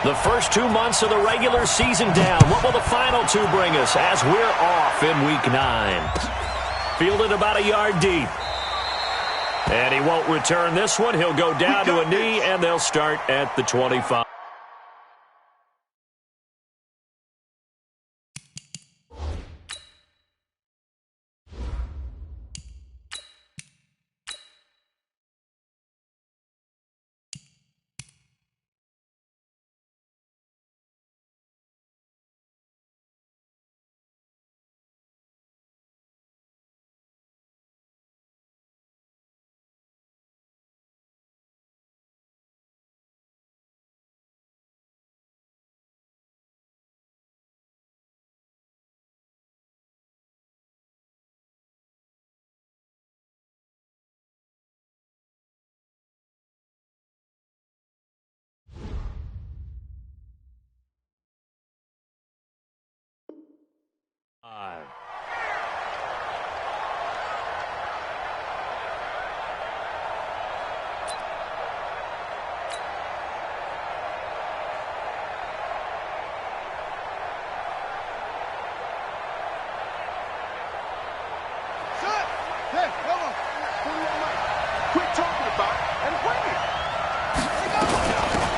The first 2 months of the regular season down. What will the final two bring us as we're off in Week 9? Fielded about a yard deep. And he won't return this one. He'll go down to a knee, and they'll start at the 25.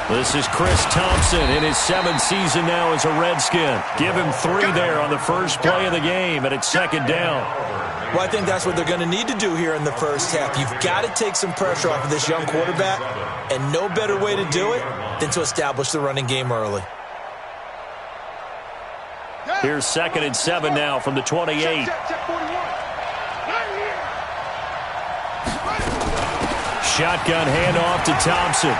This is Chris Thompson in his 7th season now as a Redskin. Give him 3 there on the first play of the game, and it's second down. Well, I think that's what they're going to need to do here in the first half. You've got to take some pressure off of this young quarterback, and no better way to do it than to establish the running game early. Here's 2nd and 7 now from the 28. Shotgun handoff to Thompson.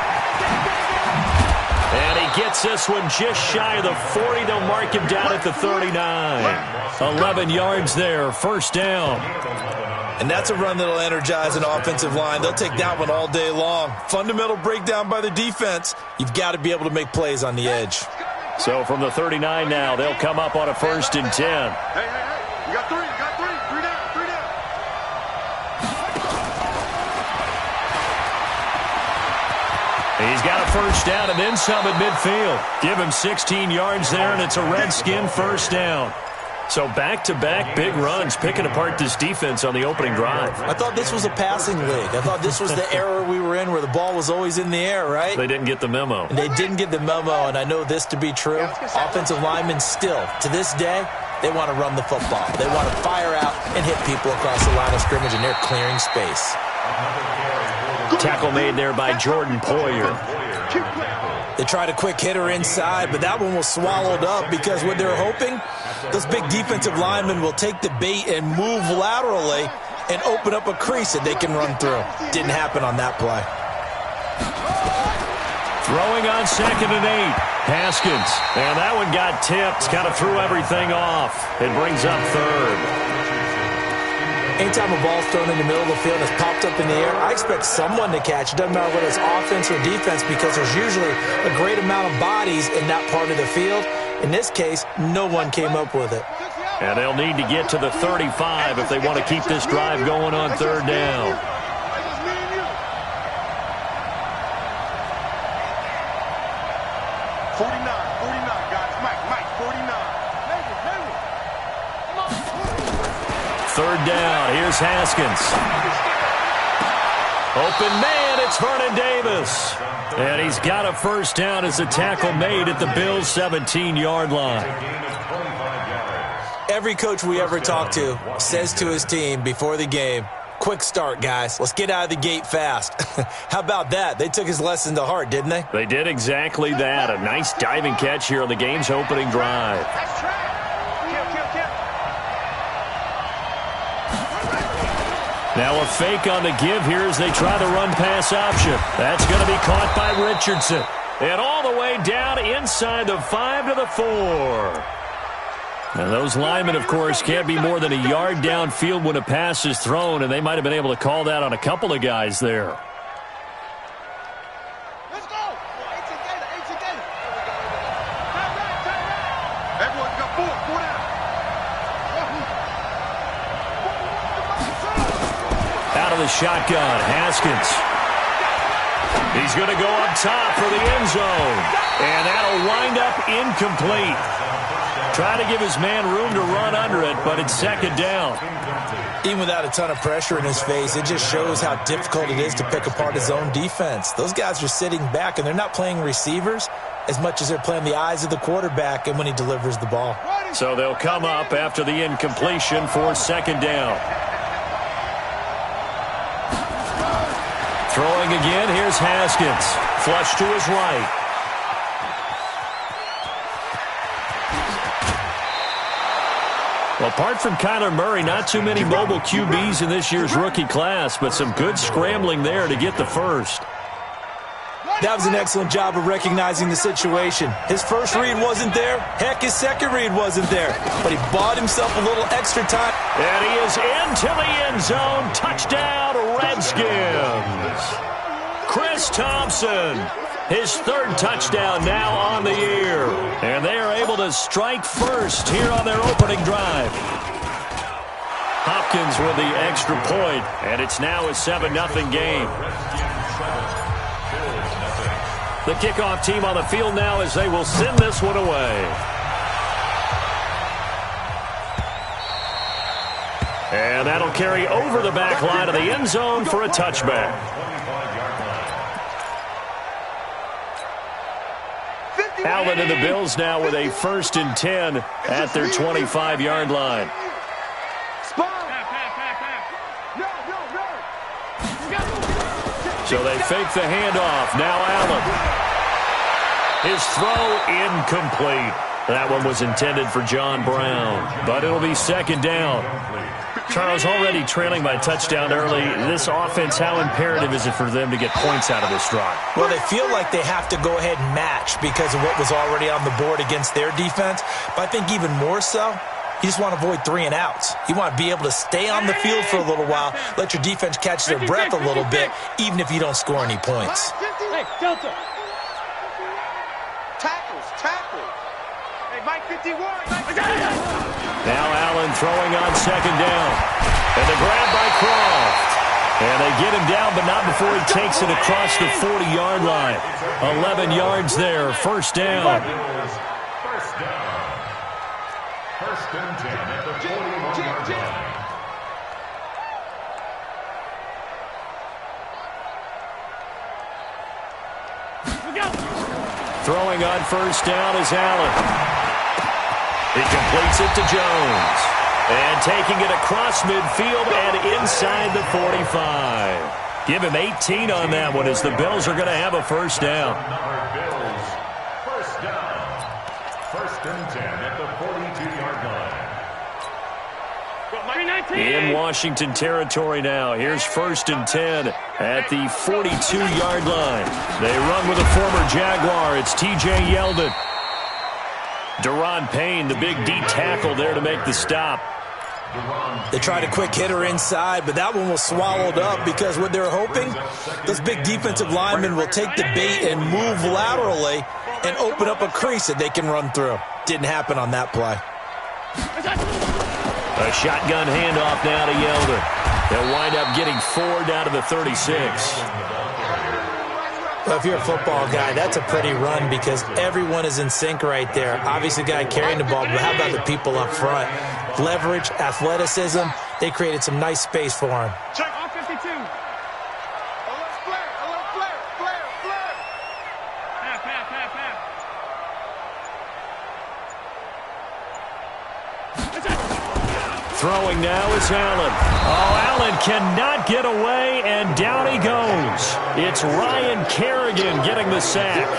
And he gets this one just shy of the 40. They'll mark him down at the 39. 11 yards there, first down. And that's a run that'll energize an offensive line. They'll take that one all day long. Fundamental breakdown by the defense. You've got to be able to make plays on the edge. So from the 39 now, they'll come up on a 1st and 10. Hey, you got 3, you got 3. 3 down, 3 down. He's got a first down and then some at midfield. Give him 16 yards there, and it's a Redskin first down. So back-to-back big runs, picking apart this defense on the opening drive. I thought this was a passing league. I thought this was the era we were in where the ball was always in the air, right? They didn't get the memo. And they didn't get the memo, and I know this to be true. Offensive linemen still, to this day, they want to run the football. They want to fire out and hit people across the line of scrimmage, and they're clearing space. Tackle made there by Jordan Poyer. They tried a quick hitter inside, but that one was swallowed up because what they're hoping, those big defensive linemen will take the bait and move laterally and open up a crease that they can run through. Didn't happen on that play. Throwing on 2nd and 8. Haskins. And that one got tipped. Kind of threw everything off. It brings up 3rd. Anytime a ball's thrown in the middle of the field and it's popped up in the air, I expect someone to catch. It doesn't matter whether it's offense or defense because there's usually a great amount of bodies in that part of the field. In this case, no one came up with it. And they'll need to get to the 35 if they want to keep this drive going on 3rd down. Third down. Here's Haskins. Open man. It's Vernon Davis. And he's got a first down as a tackle made at the Bills' 17-yard line. Every coach we ever talk to says to his team before the game, quick start, guys. Let's get out of the gate fast. How about that? They took his lesson to heart, didn't they? They did exactly that. A nice diving catch here on the game's opening drive. Now a fake on the give here as they try the run-pass option. That's going to be caught by Richardson. And all the way down inside the 5 to the 4. And those linemen, of course, can't be more than a yard downfield when a pass is thrown, and they might have been able to call that on a couple of guys there. Let's go. Eight together. Everyone got 4 down. Out of the shotgun, Haskins. He's going to go up top for the end zone. And that'll wind up incomplete. Try to give his man room to run under it, but it's second down. Even without a ton of pressure in his face, it just shows how difficult it is to pick apart his own defense. Those guys are sitting back, and they're not playing receivers as much as they're playing the eyes of the quarterback and when he delivers the ball. So they'll come up after the incompletion for second down. Throwing again, here's Haskins. Flush to his right. Well, apart from Kyler Murray, not too many mobile QBs in this year's rookie class, but some good scrambling there to get the first. That was an excellent job of recognizing the situation. His first read wasn't there. Heck, his second read wasn't there. But he bought himself a little extra time. And he is into the end zone. Touchdown, Redskins. Chris Thompson, his third touchdown now on the year. And they are able to strike first here on their opening drive. Hopkins with the extra point, and it's now a 7-0 game. The kickoff team on the field now as they will send this one away. And that'll carry over the back line of the end zone for a touchback. Allen and the Bills now with a 1st and 10 at their 25-yard line. So they fake the handoff. Now Allen. His throw incomplete. That one was intended for John Brown, but it'll be second down. Charles, already trailing by a touchdown early. This offense, how imperative is it for them to get points out of this drive? Well, they feel like they have to go ahead and match because of what was already on the board against their defense. But I think even more so, you just want to avoid 3 and outs. You want to be able to stay on the field for a little while, let your defense catch their breath a little bit, even if you don't score any points. Hey, Delta. Tackles. Hey, Mike 51. Now Allen throwing on second down. And the grab by Croft. And they get him down, but not before he takes it across the 40-yard line. 11 yards there, first down. First and 10 at the 41-yard line. Throwing on first down is Allen. He completes it to Jones. And taking it across midfield and inside the 45. Give him 18 on that one as the Bills are going to have a first down. Bills, first down. First and 10 at the 42-yard line. In Washington territory now. Here's 1st and 10 at the 42-yard line. They run with a former Jaguar. It's T.J. Yeldon. Deron Payne, the big D tackle there to make the stop. They tried a quick hitter inside, but that one was swallowed up because what they're hoping, those big defensive linemen will take the bait and move laterally and open up a crease that they can run through. Didn't happen on that play. A shotgun handoff now to Yeldon. They'll wind up getting 4 down to the 36. Well, if you're a football guy, that's a pretty run because everyone is in sync right there. Obviously, the guy carrying the ball, but how about the people up front? Leverage, athleticism, they created some nice space for him. Check. All 52. A little flare. Throwing now is Allen. Oh, Allen cannot get away, and down he goes. It's Ryan Kerrigan getting the sack.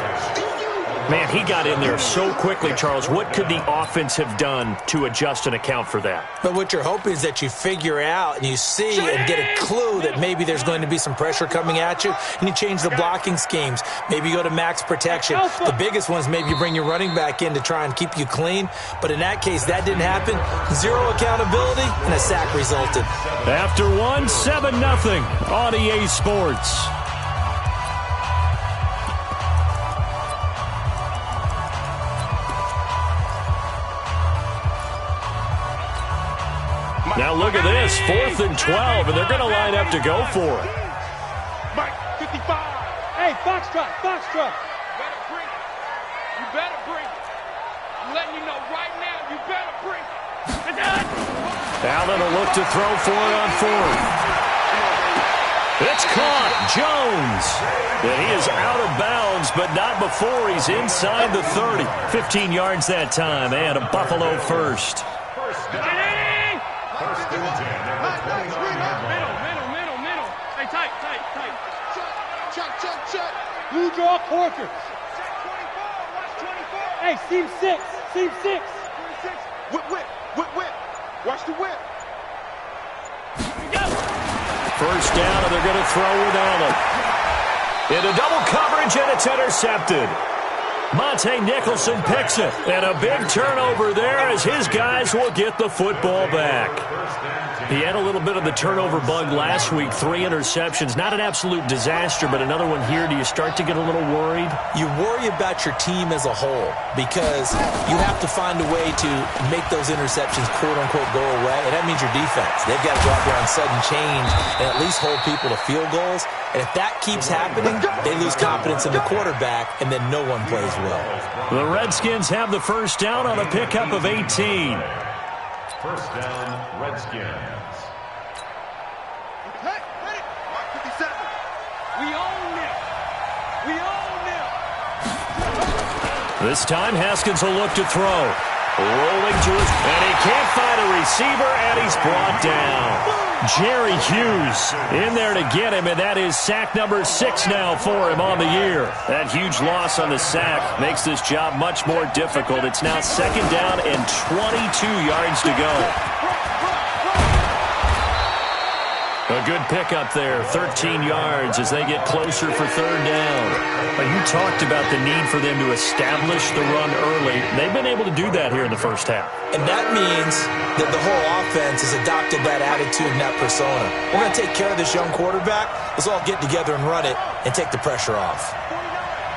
Man, he got in there so quickly, Charles. What could the offense have done to adjust and account for that? But what you're hoping is that you figure out and you see and get a clue that maybe there's going to be some pressure coming at you, and you change the blocking schemes. Maybe you go to max protection. The biggest one is maybe you bring your running back in to try and keep you clean. But in that case, that didn't happen. Zero accountability, and a sack resulted. After 7-0 on EA Sports. Now look at this, 4th and 12, and they're going to line up to go for it. Mike 55. Hey, Foxtrot. letting you know right now, you better bring it. Allen will look to throw for it on fourth. It's caught. Jones. And he is out of bounds, but not before he's inside the 30. 15 yards that time, and a Buffalo first. First down. First and 10 at the 29-yard line. Middle. Hey, tight. Check. Blue draw, Corker. Check 24. Watch 24. Hey, seam 6. 26. Whip. Watch the whip. First down, and they're going to throw with Allen. Into double coverage, and it's intercepted. Monte Nicholson picks it. And a big turnover there as his guys will get the football back. He had a little bit of the turnover bug last week. 3 interceptions. Not an absolute disaster, but another one here. Do you start to get a little worried? You worry about your team as a whole because you have to find a way to make those interceptions, quote-unquote, go away, and that means your defense. They've got to go out there on sudden change and at least hold people to field goals. And if that keeps happening, they lose confidence in the quarterback, and then no one plays well. The Redskins have the first down on a pickup of 18. First down, Redskins. Hey, Mark 57. We own them. This time, Haskins will look to throw. Rolling to his... And he can't find a receiver, and he's brought down. Jerry Hughes in there to get him, and that is sack number 6 now for him on the year. That huge loss on the sack makes this job much more difficult. It's now second down and 22 yards to go. A good pickup there, 13 yards as they get closer for third down. You talked about the need for them to establish the run early. They've been able to do that here in the first half. And that means that the whole offense has adopted that attitude and that persona. We're going to take care of this young quarterback. Let's all get together and run it and take the pressure off.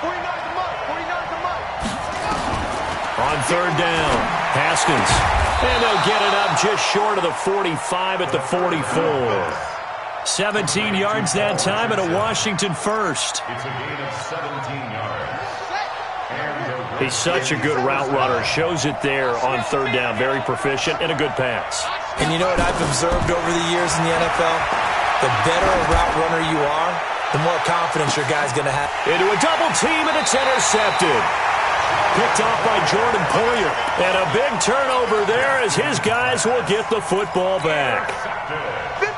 49's the mark. On third down, Haskins. And they'll get it up just short of the 45 at the 44. 17 yards that time and a Washington first. It's a gain of 17 yards. He's such a good route runner. Shows it there on third down. Very proficient and a good pass. And you know what I've observed over the years in the NFL? The better a route runner you are, the more confidence your guy's going to have. Into a double team, and it's intercepted. Picked off by Jordan Poyer. And a big turnover there as his guys will get the football back.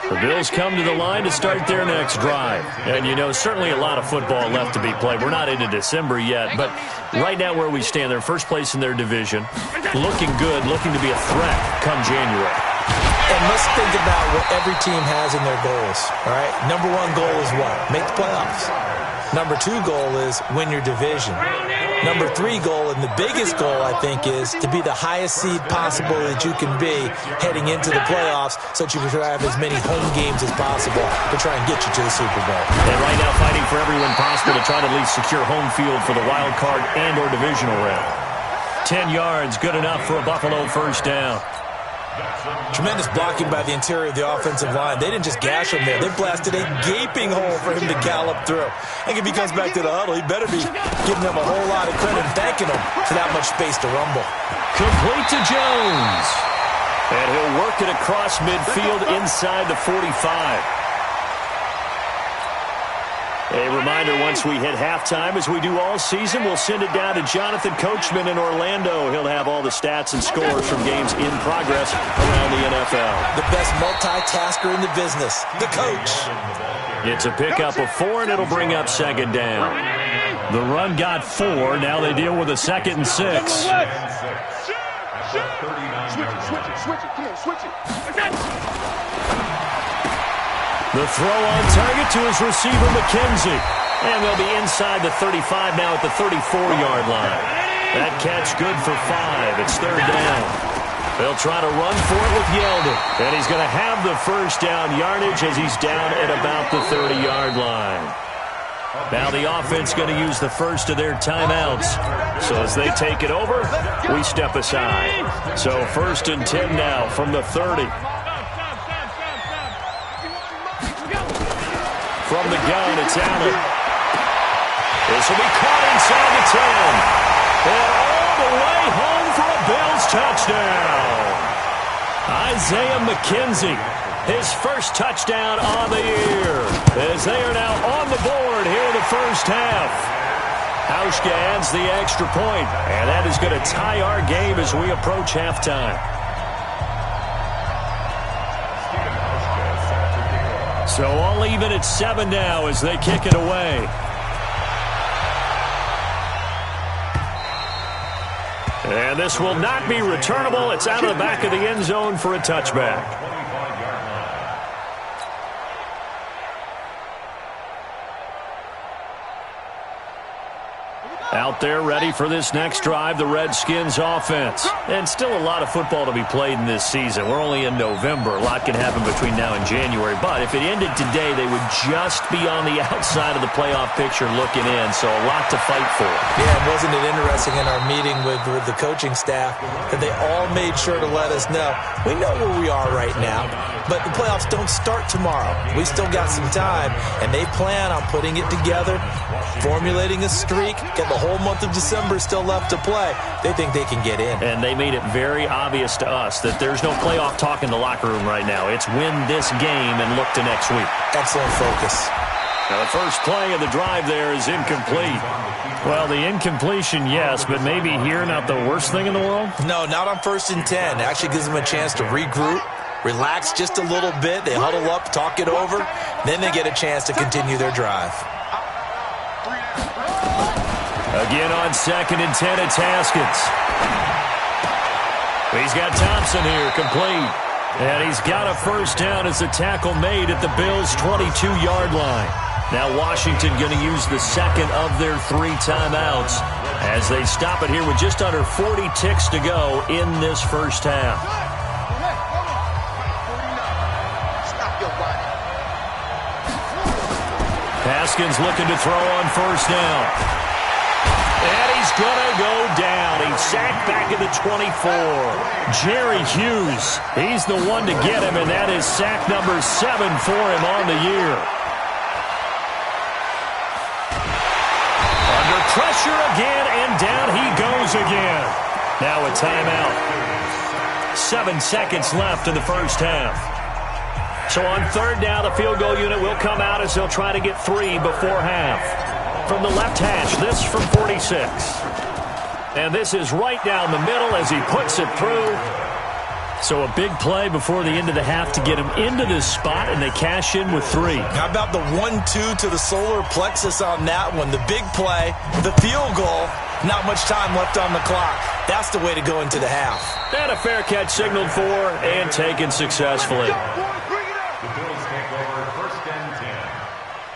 The Bills come to the line to start their next drive. And, you know, certainly a lot of football left to be played. We're not into December yet, but right now where we stand, they're first place in their division. Looking good, looking to be a threat come January. And let's think about what every team has in their goals, all right? Number 1 goal is what? Make the playoffs. Number 2 goal is win your division. Number 3 goal, and the biggest goal, I think, is to be the highest seed possible that you can be heading into the playoffs so that you can have as many home games as possible to try and get you to the Super Bowl. And right now fighting for everyone possible to try to at least secure home field for the wild card and or divisional round. 10 yards, good enough for a Buffalo first down. Tremendous blocking by the interior of the offensive line. They didn't just gash him there. They blasted a gaping hole for him to gallop through. I think if he comes back to the huddle, he better be giving them a whole lot of credit and thanking them for that much space to rumble. Complete to Jones. And he'll work it across midfield inside the 45. A reminder, once we hit halftime, as we do all season, we'll send it down to Jonathan Coachman in Orlando. He'll have all the stats and scores from games in progress around the NFL. The best multitasker in the business, the coach. It's a pickup of 4, and it'll bring up second down. The run got 4. Now they deal with a 2nd and 6. Switch it. Come on, switch it. The throw on target to his receiver, McKenzie. And they'll be inside the 35 now at the 34-yard line. That catch good for 5. It's third down. They'll try to run for it with Yeldon. And he's going to have the first down yardage as he's down at about the 30-yard line. Now the offense going to use the first of their timeouts. So as they take it over, we step aside. So 1st and 10 now from the 30. From the gun, it's Allen. This will be caught inside the 10. And all the way home for a Isaiah McKenzie, his first touchdown on the year, as they are now on the board here in the first half. Hauschka adds the extra point, and that is going to tie our game as we approach halftime. So all even at 7 now as they kick it away. And this will not be returnable. It's out of the back of the end zone for a touchback. Out there ready for this next drive, the Redskins offense. And still a lot of football to be played in this season. We're only in November. A lot can happen between now and January. But if it ended today, they would just be on the outside of the playoff picture looking in. So a lot to fight for. Yeah, wasn't it interesting in our meeting with the coaching staff that they all made sure to let us know, we know where we are right now, but the playoffs don't start tomorrow. We still got some time, and they plan on putting it together, formulating a streak, get the whole month of December still left to play. They think they can get in. And they made it very obvious to us that there's no playoff talk in the locker room right now. It's win this game and look to next week. Excellent focus. Now the first play of the drive there is incomplete. Well, the incompletion, yes, but maybe here not the worst thing in the world? No, not on 1st and 10. It actually gives them a chance to regroup, relax just a little bit. They huddle up, talk it over. Then they get a chance to continue their drive. Again on 2nd and 10, it's Haskins. He's got Thompson here, complete. And he's got a first down as the tackle made at the Bills' 22-yard line. Now Washington going to use the second of their 3 timeouts as they stop it here with just under 40 ticks to go in this first half. Haskins looking to throw on first down. And he's going to go down. He's sacked back at the 24. Jerry Hughes, he's the one to get him, and that is sack number 7 for him on the year. Under pressure again, and down he goes again. Now a timeout. 7 seconds left in the first half. So on 3rd down, the field goal unit will come out as they'll try to get 3 before half. From the left hash, this from 46. And this is right down the middle as he puts it through. So a big play before the end of the half to get him into this spot, and they cash in with 3. How about the 1-2 to the solar plexus on that one? The big play, the field goal, not much time left on the clock. That's the way to go into the half. And a fair catch signaled for and taken successfully. The Bills take over 1st and 10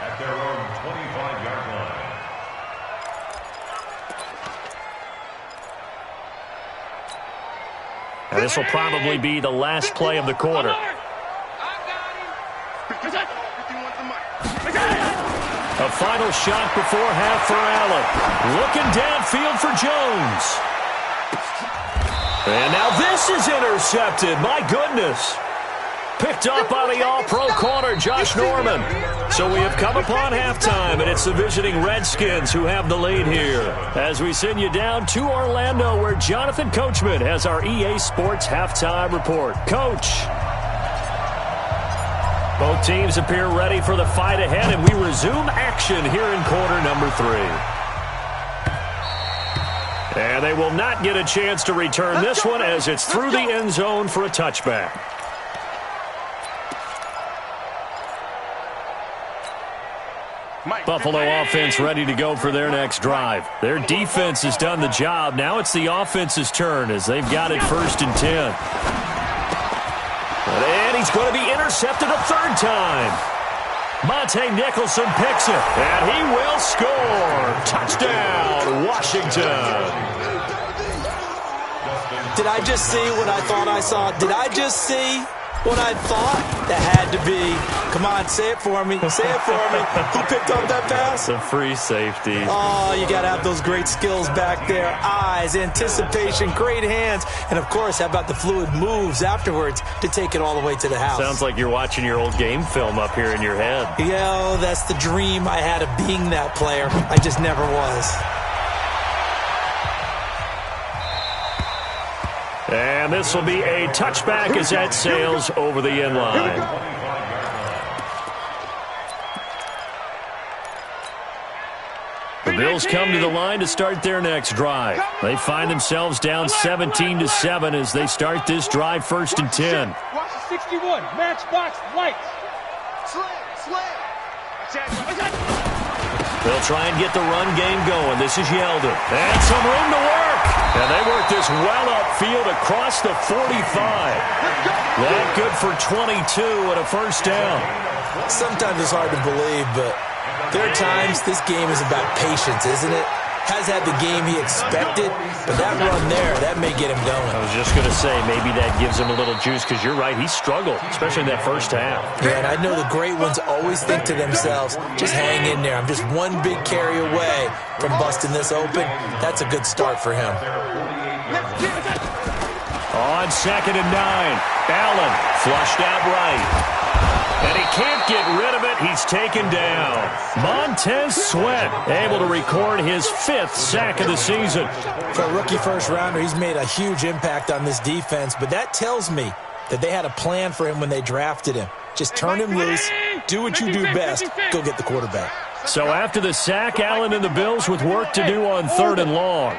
at their own 25-yard line. Now this will probably be the last play of the quarter. A final shot before half for Allen. Looking downfield for Jones. And now this is intercepted. My goodness. Picked up by the all-pro corner, Josh Norman. So we have come upon halftime, and it's the visiting Redskins who have the lead here. As we send you down to Orlando, where Jonathan Coachman has our EA Sports halftime report. Coach. Both teams appear ready for the fight ahead, and we resume action here in quarter number 3. And they will not get a chance to return this one as it's through the end zone for a touchback. Buffalo offense ready to go for their next drive. Their defense has done the job. Now it's the offense's turn as they've got it 1st and 10. And he's going to be intercepted a 3rd time. Monte Nicholson picks it, and he will score. Touchdown, Washington. Did I just see what I thought I saw? Did I just see what I thought? That had to be. Come on, say it for me. Say it for me. Who picked up that pass? The free safety. Oh, you got to have those great skills back there. Eyes, anticipation, great hands. And, of course, how about the fluid moves afterwards to take it all the way to the house? Sounds like you're watching your old game film up here in your head. Yo, that's the dream I had of being that player. I just never was. And this will be a touchback as that sails over the end line. The Bills come to the line to start their next drive. They find themselves down 17-7 as they start this drive 1st and 10. Watch the 61. Matchbox lights. They'll try and get the run game going. This is Yeldon. And some room to work. And they work this well upfield across the 45. That good for 22 and a first down. Sometimes it's hard to believe, but there are times this game is about patience, isn't it? Has had the game he expected, but that run there, that may get him going. I was just going to say, maybe that gives him a little juice, because you're right, he struggled, especially in that first half. Yeah, and I know the great ones always think to themselves, just hang in there. I'm just one big carry away from busting this open. That's a good start for him. On 2nd and 9, Allen flushed out right. And he can't get rid of it. He's taken down. Montez Sweat able to record his 5th sack of the season. For a rookie first-rounder, he's made a huge impact on this defense, but that tells me that they had a plan for him when they drafted him. Just turn him loose, do what you do best, go get the quarterback. So after the sack, Allen and the Bills with work to do on 3rd and long.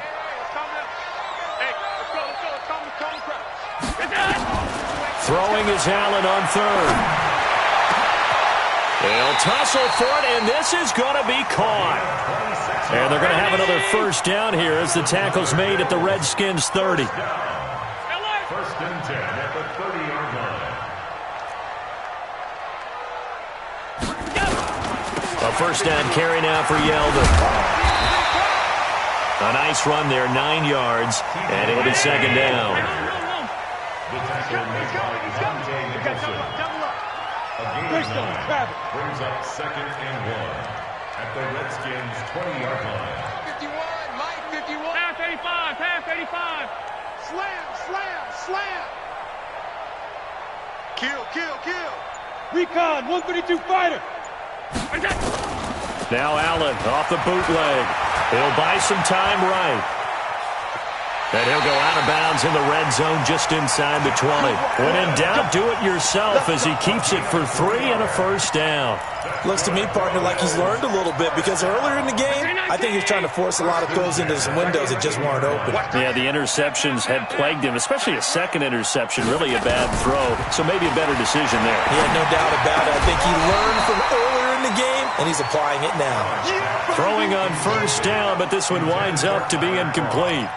Throwing is Allen on 3rd. They'll tussle for it, and this is going to be caught. And they're going to have another first down here as the tackle's made at the Redskins' 30. 1st and 10 at the 30-yard line. A first down carry now for Yeldon. A nice run there, 9 yards, and it'll be 2nd down. The tackle made by Dante Nicholson. Brings up 2nd and 1 at the Redskins' 20-yard line. 51, Mike, 51. Pass 85, pass 85. Slam. Kill. Recon, 132 fighter. Now Allen off the bootleg. He'll buy some time right. And he'll go out of bounds in the red zone just inside the 20. When in doubt, do it yourself as he keeps it for 3 and a first down. Looks to me, partner, like he's learned a little bit, because earlier in the game, I think he was trying to force a lot of throws into some windows that just weren't open. Yeah, the interceptions had plagued him, especially a second interception, really a bad throw. So maybe a better decision there. Yeah, no doubt about it. I think he learned from earlier in the game, and he's applying it now. Throwing on first down, but this one winds up to be incomplete.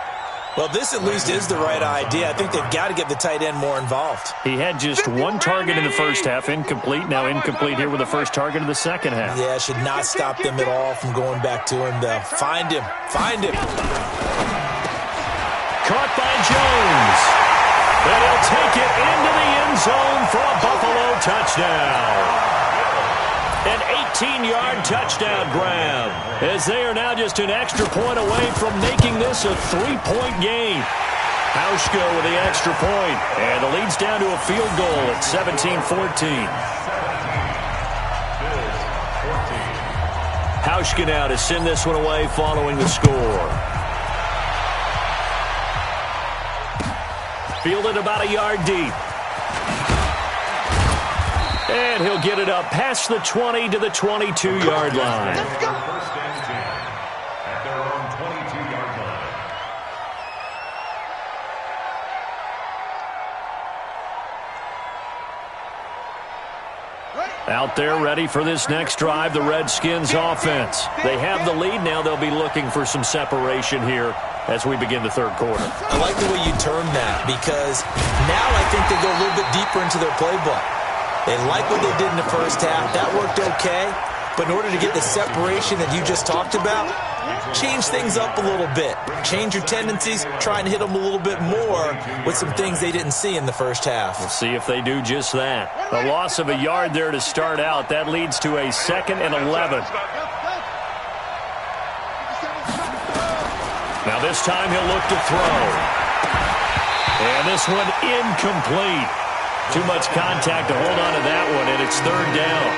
Well, this at least is the right idea. I think they've got to get the tight end more involved. He had just 1 target in the first half, incomplete. Now incomplete here with the first target of the second half. Yeah, should not stop them at all from going back to him, though. Find him. Caught by Jones. And he'll take it into the end zone for a Buffalo touchdown. An 18-yard touchdown grab, as they are now just an extra point away from making this a 3-point game. Hauschka with the extra point, and the lead's down to a field goal at 17-14. Hauschka now to send this one away following the score. Fielded about a yard deep. And he'll get it up past the 20 to the 22-yard line. First and 10 at their own 22-yard line. Out there ready for this next drive, the Redskins offense. They have the lead now. They'll be looking for some separation here as we begin the 3rd quarter. I like the way you termed that, because now I think they go a little bit deeper into their playbook. They like what they did in the first half. That worked okay. But in order to get the separation that you just talked about, change things up a little bit. Change your tendencies. Try and hit them a little bit more with some things they didn't see in the first half. We'll see if they do just that. A loss of a yard there to start out. That leads to a 2nd and 11. Now this time he'll look to throw. And this one incomplete. Too much contact to hold on to that one, and it's 3rd down.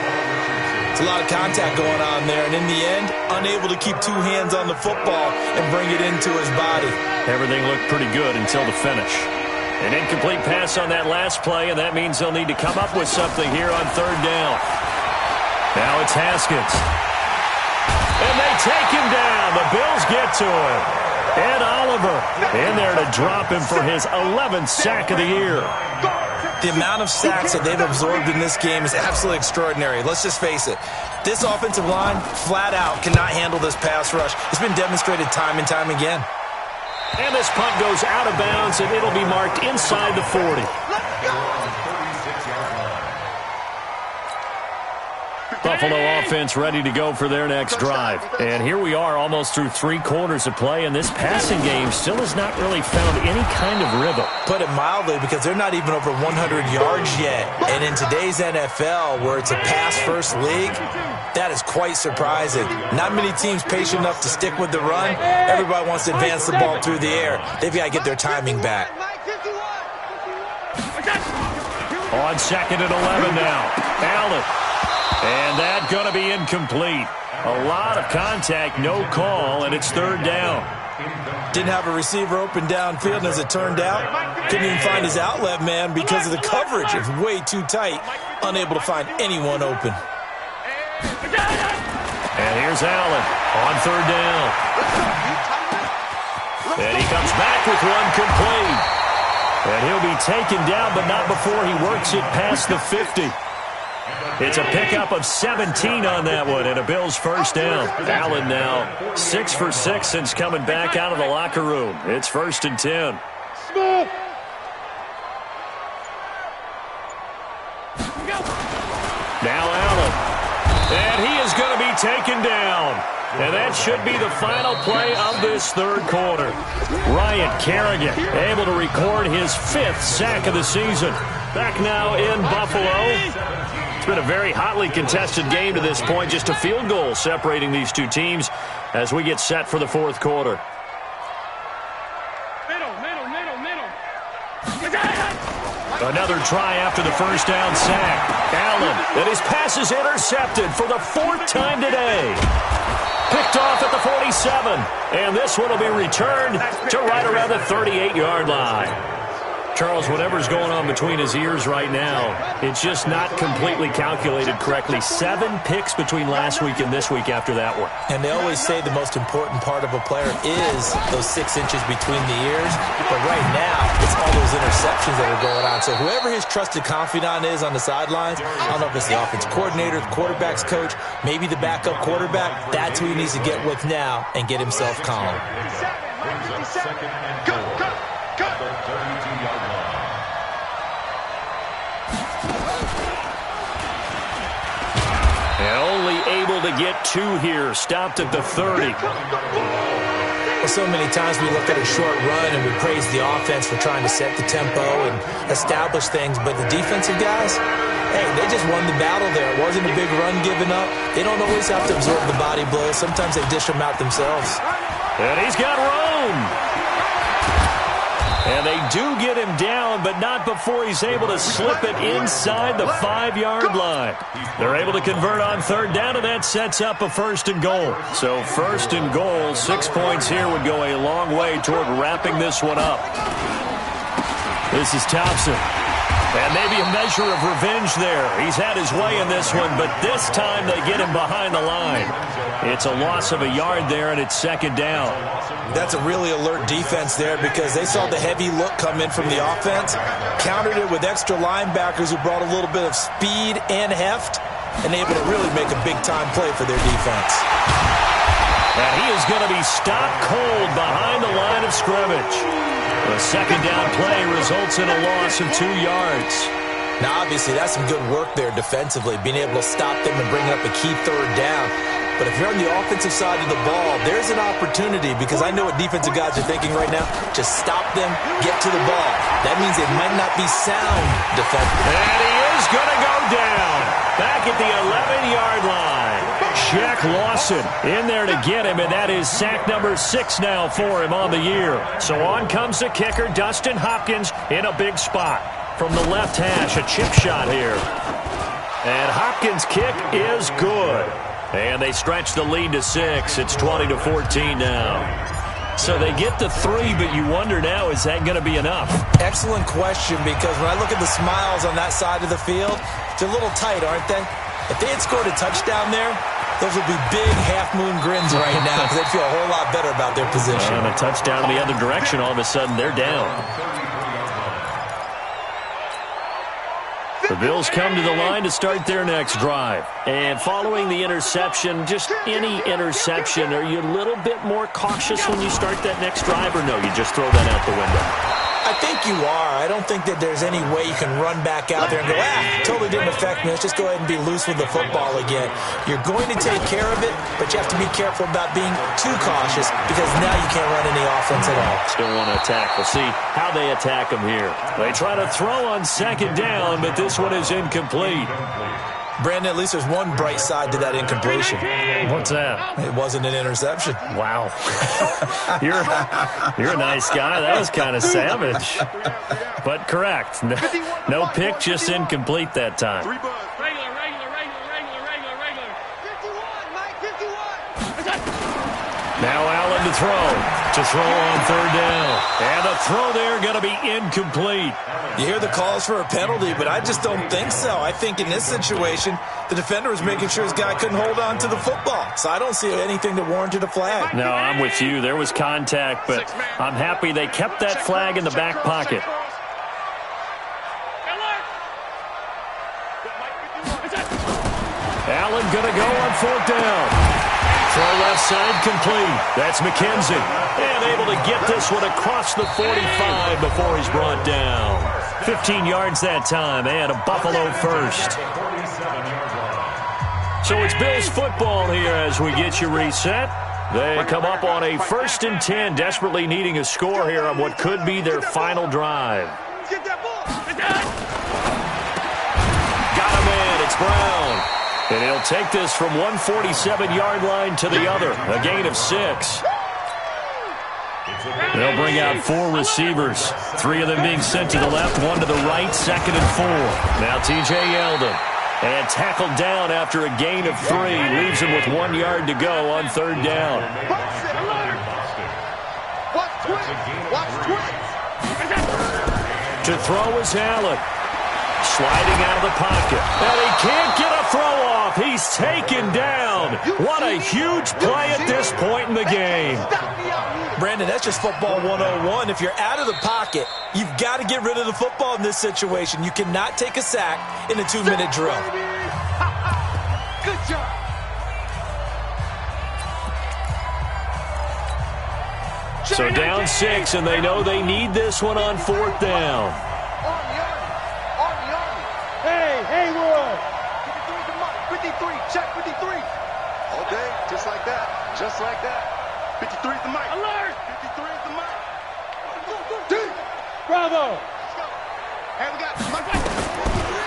It's a lot of contact going on there, and in the end, unable to keep 2 hands on the football and bring it into his body. Everything looked pretty good until the finish. An incomplete pass on that last play, and that means they'll need to come up with something here on third down. Now it's Haskins. And they take him down. The Bills get to him. Ed Oliver in there to drop him for his 11th sack of the year. The amount of sacks that they've absorbed in this game is absolutely extraordinary. Let's just face it. This offensive line, flat out, cannot handle this pass rush. It's been demonstrated time and time again. And this punt goes out of bounds, and it'll be marked inside the 40. Buffalo offense ready to go for their next drive. And here we are almost through 3 quarters of play, and this passing game still has not really found any kind of rhythm. Put it mildly, because they're not even over 100 yards yet. And in today's NFL, where it's a pass-first league, that is quite surprising. Not many teams patient enough to stick with the run. Everybody wants to advance the ball through the air. They've got to get their timing back. On 2nd and 11 now. Allen. And that's going to be incomplete. A lot of contact, no call, and it's third down. Didn't have a receiver open downfield, and as it turned out, couldn't even find his outlet man because of the coverage. It was way too tight, unable to find anyone open. And here's Allen on third down. And he comes back with one complete. And he'll be taken down, but not before he works it past the 50. It's a pickup of 17 on that one, and a Bills first down. Allen now 6 for 6 since coming back out of the locker room. It's 1st and 10. Now Allen. And he is going to be taken down. And that should be the final play of this third quarter. Ryan Kerrigan able to record his 5th sack of the season. Back now in Buffalo. It's been a very hotly contested game to this point. Just a field goal separating these two teams as we get set for the fourth quarter. Another try after the first down sack. Allen, and his pass is intercepted for the 4th time today. Picked off at the 47, and this one will be returned to right around the 38-yard line. Charles, whatever's going on between his ears right now, it's just not completely calculated correctly. 7 picks between last week and this week after that one. And they always say the most important part of a player is those 6 inches between the ears. But right now, it's all those interceptions that are going on. So whoever his trusted confidant is on the sidelines, I don't know if it's the offense coordinator, the quarterback's coach, maybe the backup quarterback, that's who he needs to get with now and get himself calm. And only able to get 2 here. Stopped at the 30. Well, so many times we look at a short run and we praise the offense for trying to set the tempo and establish things. But the defensive guys, hey, they just won the battle there. It wasn't a big run given up. They don't always have to absorb the body blows. Sometimes they dish them out themselves. And he's got room. And they do get him down, but not before he's able to slip it inside the 5-yard line. They're able to convert on third down, and that sets up a 1st and goal. So 1st and goal, 6 points here would go a long way toward wrapping this one up. This is Thompson. And maybe a measure of revenge there. He's had his way in this one, but this time they get him behind the line. It's a loss of a yard there, and it's 2nd down. That's a really alert defense there because they saw the heavy look come in from the offense, countered it with extra linebackers who brought a little bit of speed and heft, and able to really make a big-time play for their defense. And he is going to be stopped cold behind the line of scrimmage. The 2nd down play results in a loss of 2 yards. Now, obviously, that's some good work there defensively, being able to stop them and bring up a key third down. But if you're on the offensive side of the ball, there's an opportunity because I know what defensive guys are thinking right now. Just stop them, get to the ball. That means it might not be sound defensively. And he is going to go down back at the 11-yard line. Jack Lawson in there to get him, and that is sack number 6 now for him on the year. So on comes the kicker, Dustin Hopkins, in a big spot. From the left hash, a chip shot here. And Hopkins' kick is good. And they stretch the lead to 6. It's 20-14 now. So they get the 3, but you wonder now, is that going to be enough? Excellent question, because when I look at the smiles on that side of the field, they're a little tight, aren't they? If they had scored a touchdown there, those would be big half-moon grins right now because they'd feel a whole lot better about their position. And a touchdown in the other direction, all of a sudden they're down. The Bills come to the line to start their next drive. And following the interception, just any interception, are you a little bit more cautious when you start that next drive, or no, you just throw that out the window? I think you are. I don't think that there's any way you can run back out there and go, totally didn't affect me. Let's just go ahead and be loose with the football again. You're going to take care of it, but you have to be careful about being too cautious because now you can't run any offense at all. Still want to attack. We'll see how they attack them here. They try to throw on second down, but this one is incomplete. Brandon, at least there's one bright side to that incompletion. What's that? It wasn't an interception. Wow. You're a nice guy. That was kind of savage. But correct. No pick, just incomplete that time. Regular. 51, Mike, 51. Now Allen to throw on third down. And the throw there going to be incomplete. You hear the calls for a penalty, but I just don't think so. I think in this situation, the defender was making sure his guy couldn't hold on to the football. So I don't see anything that warranted a flag. No, I'm with you. There was contact, but I'm happy they kept that flag in the back pocket. Allen going to go on fourth down. Throw left side complete. That's McKenzie. And able to get this one across the 45 before he's brought down. 15 yards that time and a Buffalo first. So it's Bills football here as we get you reset. They come up on a 1st and 10, desperately needing a score here on what could be their final drive. Got him in. It's Brown. And he'll take this from 147-yard line to the other, a gain of 6. They'll bring out 4 receivers, 3 of them being sent to the left, 1 to the right, 2nd and 4. Now T.J. Yeldon. And tackled down after a gain of 3. Leaves him with 1 yard to go on third down. To throw is Allen. Sliding out of the pocket. And he can't get a throw off. He's taken down. What a huge play at this point in the game. Brandon, that's just football 101. If you're out of the pocket, you've got to get rid of the football in this situation. You cannot take a sack in a 2-minute drill. Good job. So down 6, and they know they need this one on fourth down. Hey, Haywood. 53, check 53. All day, just like that. Just like that. 53 is the mic. Alert. 53 is the mic. Bravo. Let's go. Hey, we got Mike.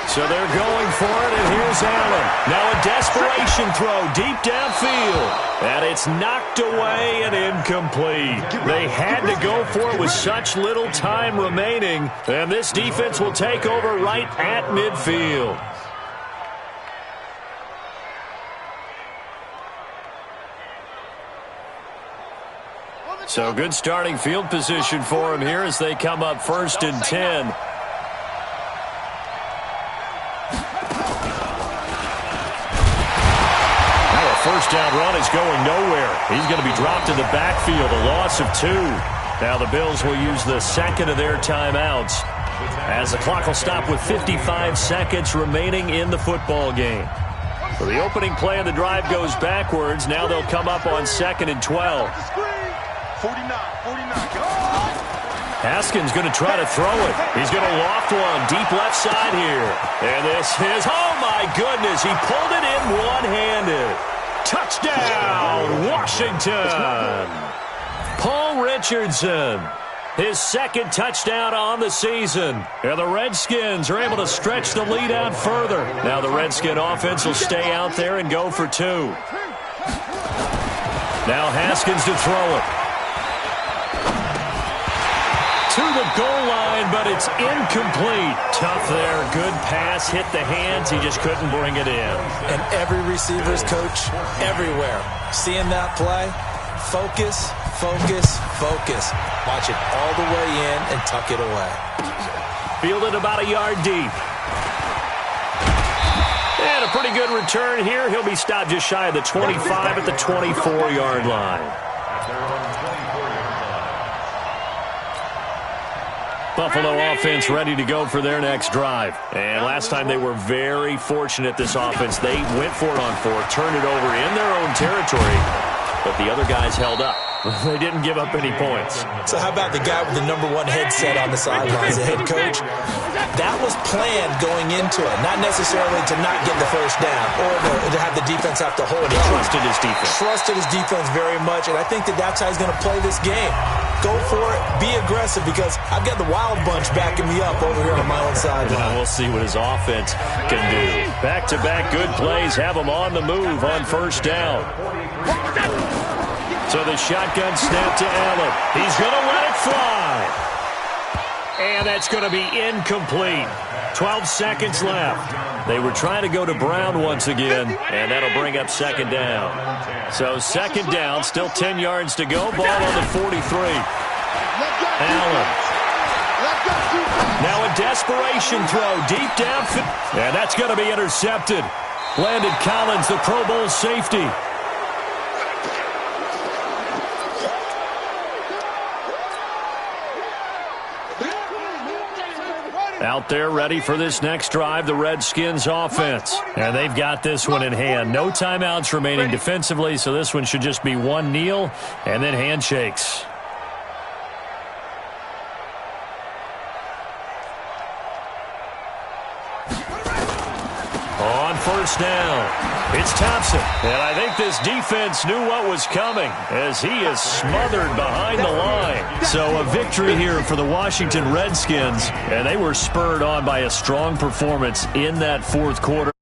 So they're going for it, and here's Allen. Now a desperation throw deep downfield. And it's knocked away and incomplete. They had to go for it with such little time remaining. And this defense will take over right at midfield. So good starting field position for him here as they come up 1st and 10. Now a first down run is going nowhere. He's going to be dropped in the backfield, a loss of 2. Now the Bills will use the second of their timeouts as the clock will stop with 55 seconds remaining in the football game. So the opening play of the drive goes backwards. Now they'll come up on 2nd and 12. 49. Haskins going to try to throw it. He's going to loft one deep left side here. And this is, oh my goodness, he pulled it in one-handed. Touchdown, Washington. Paul Richardson, his 2nd touchdown on the season. And the Redskins are able to stretch the lead out further. Now the Redskin offense will stay out there and go for 2. Now Haskins to throw it. To the goal line, but it's incomplete. Tough there. Good pass. Hit the hands. He just couldn't bring it in. And every receiver's coach everywhere. Seeing that play, focus, Focus, focus. Watch it all the way in and tuck it away. Fielded about a yard deep. And a pretty good return here. He'll be stopped just shy of the 25 at the 24-yard line. Buffalo offense ready to go for their next drive. And last time they were very fortunate, this offense. They went for it on fourth, turned it over in their own territory, but the other guys held up. They didn't give up any points. So how about the guy with the number one headset on the sidelines, the head coach? That was planned going into it, not necessarily to not get the first down or to have the defense have to hold it. He trusted his defense. Trusted his defense very much, and I think that's how he's going to play this game. Go for it, be aggressive, because I've got the wild bunch backing me up over here on my own sideline. We'll see what his offense can do. Back-to-back good plays have him on the move on first down. So the shotgun snap to Allen. He's going to let it fly. And that's going to be incomplete. 12 seconds left. They were trying to go to Brown once again, and that'll bring up second down. So second down, still 10 yards to go. Ball on the 43. Allen. Now a desperation throw deep downfield. And that's going to be intercepted. Landon Collins, the Pro Bowl safety. Out there ready for this next drive, the Redskins offense. And they've got this one in hand. No timeouts remaining defensively, so this one should just be one kneel and then handshakes. On first down, it's Thompson. And I think this defense knew what was coming as he is smothered behind the line. So a victory here for the Washington Redskins, and they were spurred on by a strong performance in that fourth quarter.